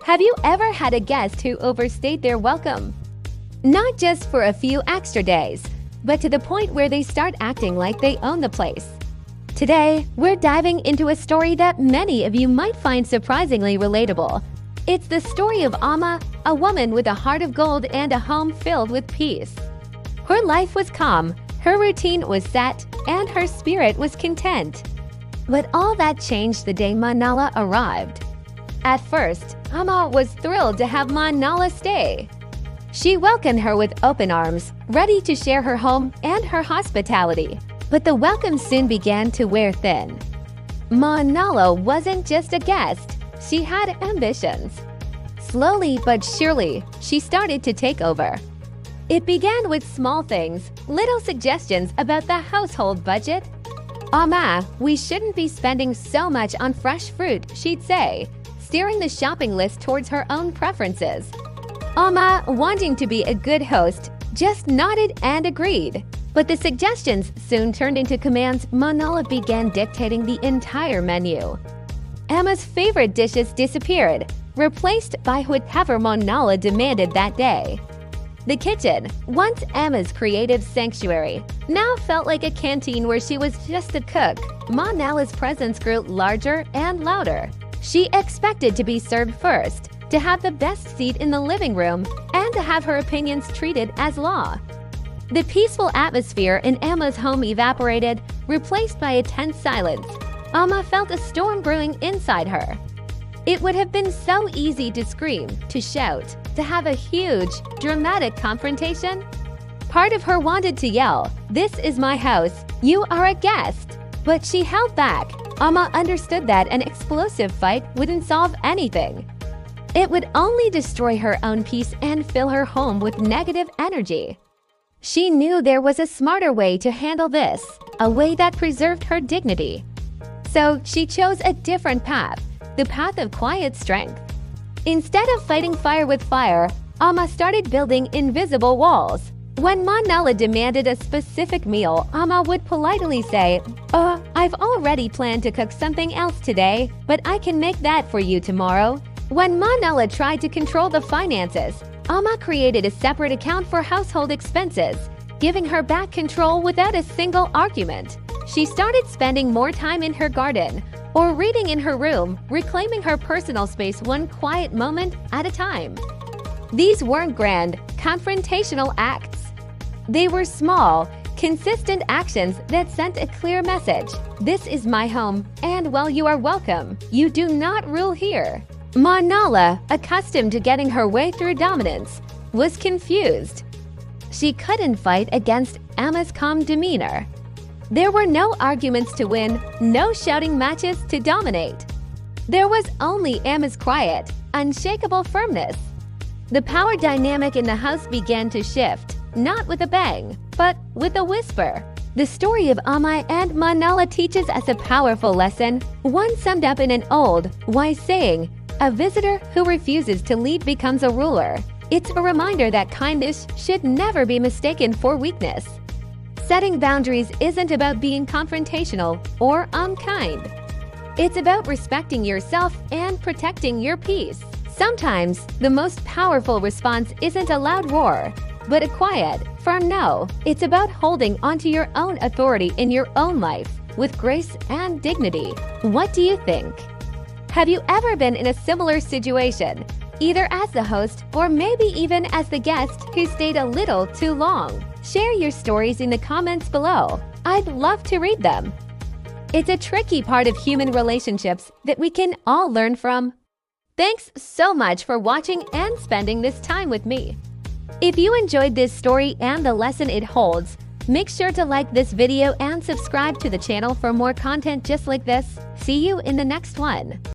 Have you ever had a guest who overstayed their welcome? Not just for a few extra days, but to the point where they start acting like they own the place. Today, we're diving into a story that many of you might find surprisingly relatable. It's the story of Amma, a woman with a heart of gold and a home filled with peace. Her life was calm, her routine was set, and her spirit was content. But all that changed the day Manala arrived. At first, Amma was thrilled to have Manala stay. She welcomed her with open arms, ready to share her home and her hospitality. But the welcome soon began to wear thin. Manala wasn't just a guest, she had ambitions. Slowly but surely, she started to take over. It began with small things, little suggestions about the household budget. "Amma, we shouldn't be spending so much on fresh fruit," she'd say, steering the shopping list towards her own preferences. Amma, wanting to be a good host, just nodded and agreed. But the suggestions soon turned into commands. Manala began dictating the entire menu. Amma's favorite dishes disappeared, replaced by whatever Manala demanded that day. The kitchen, once Amma's creative sanctuary, now felt like a canteen where she was just a cook. Manala's presence grew larger and louder. She expected to be served first, to have the best seat in the living room, and to have her opinions treated as law. The peaceful atmosphere in Amma's home evaporated, replaced by a tense silence. Amma felt a storm brewing inside her. It would have been so easy to scream, to shout, to have a huge, dramatic confrontation. Part of her wanted to yell, "This is my house, you are a guest." But she held back. Amma understood that an explosive fight wouldn't solve anything. It would only destroy her own peace and fill her home with negative energy. She knew there was a smarter way to handle this, a way that preserved her dignity. So she chose a different path, the path of quiet strength. Instead of fighting fire with fire, Amma started building invisible walls. When Manala demanded a specific meal, Amma would politely say, I've already planned to cook something else today, but I can make that for you tomorrow." When Manala tried to control the finances, Amma created a separate account for household expenses, giving her back control without a single argument. She started spending more time in her garden or reading in her room, reclaiming her personal space one quiet moment at a time. These weren't grand, confrontational acts. They were small, consistent actions that sent a clear message. "This is my home, and while you are welcome, you do not rule here." Manala, accustomed to getting her way through dominance, was confused. She couldn't fight against Amma's calm demeanor. There were no arguments to win, no shouting matches to dominate. There was only Amma's quiet, unshakable firmness. The power dynamic in the house began to shift, not with a bang, but with a whisper. The story of Amma and Manala teaches us a powerful lesson, one summed up in an old, wise saying, "A visitor who refuses to lead becomes a ruler." It's a reminder that kindness should never be mistaken for weakness. Setting boundaries isn't about being confrontational or unkind. It's about respecting yourself and protecting your peace. Sometimes, the most powerful response isn't a loud roar, but a quiet, firm no. It's about holding onto your own authority in your own life with grace and dignity. What do you think? Have you ever been in a similar situation, either as the host or maybe even as the guest who stayed a little too long? Share your stories in the comments below. I'd love to read them. It's a tricky part of human relationships that we can all learn from. Thanks so much for watching and spending this time with me. If you enjoyed this story and the lesson it holds, make sure to like this video and subscribe to the channel for more content just like this. See you in the next one.